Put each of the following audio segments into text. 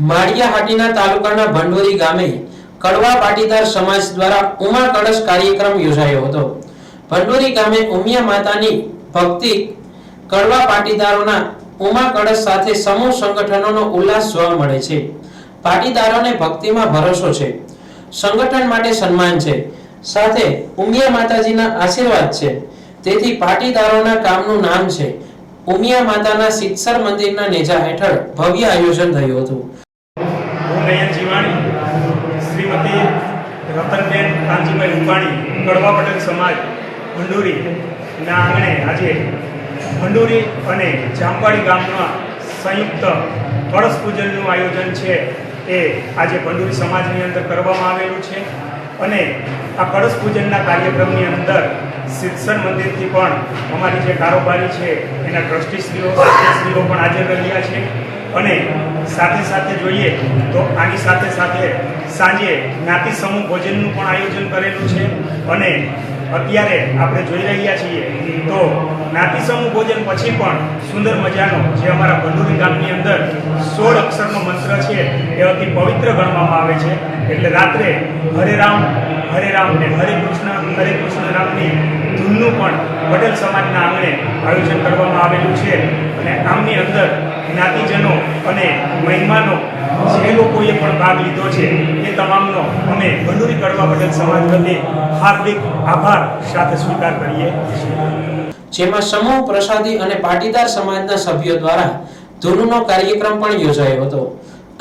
માળિયાહાટીના તાલુકાના ભંડોરી ગામે કડવા પાટીદાર સમાજ દ્વારા ઉમા કળશ કાર્યક્રમ યોજાયો હતો। ભંડોરી ગામે ઉમિયા માતાની ભક્તિ કડવા પાટીદારોના ઉમા કળશ સાથે સમૂહ સંગઠનોનો ઉલ્લાસ જોવા મળે છે। પાટીદારોને ભક્તિમાં ભરોસો છે, સંગઠન માટે સન્માન છે, સાથે ઉમિયા માતાજીના આશીર્વાદ છે। તેથી પાટીદારોના કામનું નામ છે। ઉમિયા માતાના સિત્સર મંદિરના નેજા હેઠળ ભવ્ય આયોજન થયું હતું। श्रीमती रतनबेन कांजीभाई रूपाणी कड़वा पटेल समाज भंडोरी आंगणे आज भंडोरी और जामवाड़ी गामना संयुक्त कलश पूजन आयोजन है आज भंडोरी समाज अंदर करवामां आवेलुं छे। आ कलश पूजन कार्यक्रम अंदर सिद्धसर मंदिर थी पण अमारी जे कारोबारी है एना ट्रस्टीश्रीओ सदस्यश्रीओ पण हाजर रह्या छे। અને સાથે સાથે જોઈએ તો આની સાથે સાથે સાંજે જ્ઞાતિ સમૂહ ભોજનનું પણ આયોજન કરેલું છે। અને અત્યારે આપણે જોઈ રહ્યા છીએ તો જ્ઞાતિ સમૂહ ભોજન પછી પણ સુંદર મજાનો જે અમારા ભંડોરી ગામની અંદર 16 અક્ષરનો મંત્ર છે એ અતિ પવિત્ર ગણવામાં આવે છે। એટલે રાત્રે હરે રામ ને હરે કૃષ્ણ નામની ધૂનનું પણ પટેલ સમાજના આંગણે આયોજન કરવામાં આવેલું છે। અને આમની અંદર જ્ઞાતિજનો અને મહેમાનો જે લોકોએ પણ ભાગ લીધો છે એ તમામનો અમે ભંડોરી કડવા પટેલ સમાજ વતી હાર્દિક આભાર સાથે સ્વીકાર કરીએ છીએ। જેમાં સમૂહ પ્રસાદી અને પાટીદાર સમાજના સભ્યો દ્વારા ધૂનનો કાર્યક્રમ પણ યોજાયો હતો।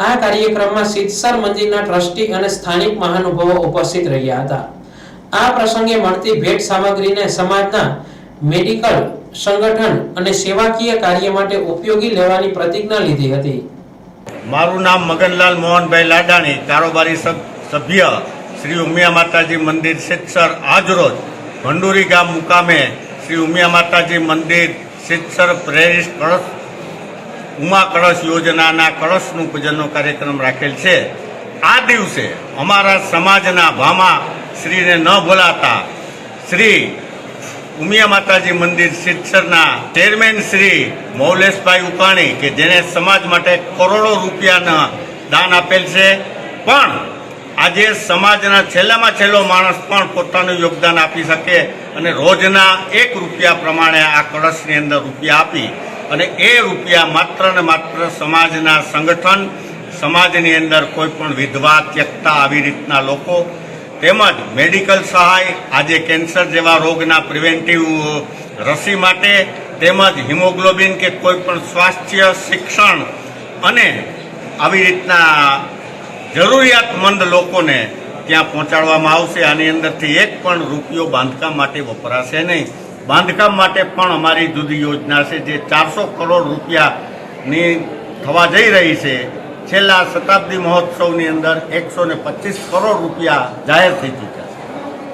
આ કાર્યક્રમમાં સિત્સર મંદિરના ટ્રસ્ટી અને સ્થાનિક મહાનુભાવો ઉપસ્થિત રહ્યા હતા। આ પ્રસંગે મળતી ભેટ સામગ્રીને સમાજના મેડિકલ સંગઠન અને સેવાકીય કાર્ય માટે ઉપયોગી લેવાની પ્રતિજ્ઞા લીધી હતી। મારું નામ મગનલાલ મોહનભાઈ લાડાણી, કારોબારી સભ્ય શ્રી ઉમિયા માતાજી મંદિર સિત્સર। આજરોજ ભંડોરી ગામ મુકામે શ્રી ઉમિયા માતાજી મંદિર સિત્સર પ્રેરિત કળશ ઉમા કળશ યોજનાના કળશનું પૂજનનો કાર્યક્રમ રાખેલ છે। આ દિવસે અમારા સમાજના ભામા શ્રીને ન ભૂલાતા શ્રી ઉમિયા માતાજી મંદિર સિત્સરના ચેરમેન શ્રી મૌલેશભાઈ ઉકાણી કે જેને સમાજ માટે કરોડો રૂપિયાના દાન આપેલ છે, પણ આજે સમાજના છેલ્લામાં છેલ્લો માણસ પણ પોતાનું યોગદાન આપી શકે અને રોજના 1 રૂપિયા પ્રમાણે આ કળશની અંદર રૂપિયા આપી અને એ રૂપિયા માત્ર ને માત્ર સમાજના સંગઠન, સમાજની અંદર કોઈ પણ વિધવા ત્યક્તા આવી રીતના લોકો તેમજ મેડિકલ સહાય, આજે કેન્સર જેવા રોગના પ્રિવેન્ટિવ રસી માટે તેમજ હિમોગ્લોબિન કે કોઈ પણ સ્વાસ્થ્ય, શિક્ષણ અને આવી રીતના જરૂરિયાતમંદ લોકોને ત્યાં પહોંચાડવામાં આવશે। આની અંદરથી 1 પણ રૂપિયો બાંધકામ માટે વપરાશે નહીં। બાંધકામ માટે પણ અમારી જુદી યોજના છે જે 400 કરોડ રૂપિયાની થવા જઈ રહી છે। છેલ્લા શતાબ્દી મહોત્સવની અંદર 125 કરોડ રૂપિયા જાહેર થઈ ચૂક્યા।